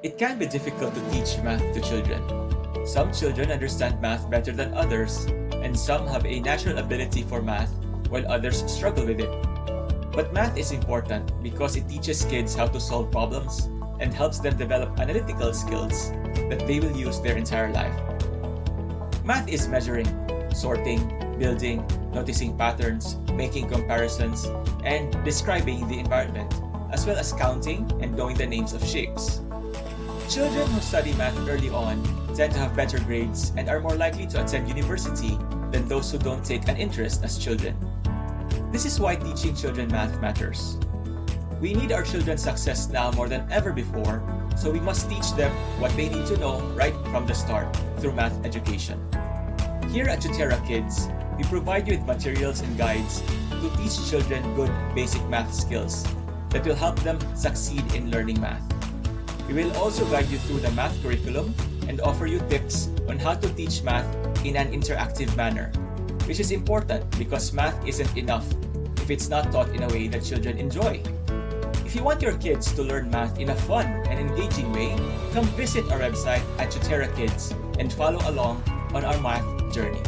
It can be difficult to teach math to children. Some children understand math better than others, and some have a natural ability for math while others struggle with it. But math is important because it teaches kids how to solve problems and helps them develop analytical skills that they will use their entire life. Math is measuring, sorting, building, noticing patterns, making comparisons, and describing the environment, as well as counting and knowing the names of shapes. Children who study math early on tend to have better grades and are more likely to attend university than those who don't take an interest as children. This is why teaching children math matters. We need our children's success now more than ever before, so we must teach them what they need to know right from the start through math education. Here at Tutera Kids, we provide you with materials and guides to teach children good basic math skills that will help them succeed in learning math. We will also guide you through the math curriculum and offer you tips on how to teach math in an interactive manner, which is important because math isn't enough if it's not taught in a way that children enjoy. If you want your kids to learn math in a fun and engaging way, come visit our website at Tutera Kids and follow along on our math journey.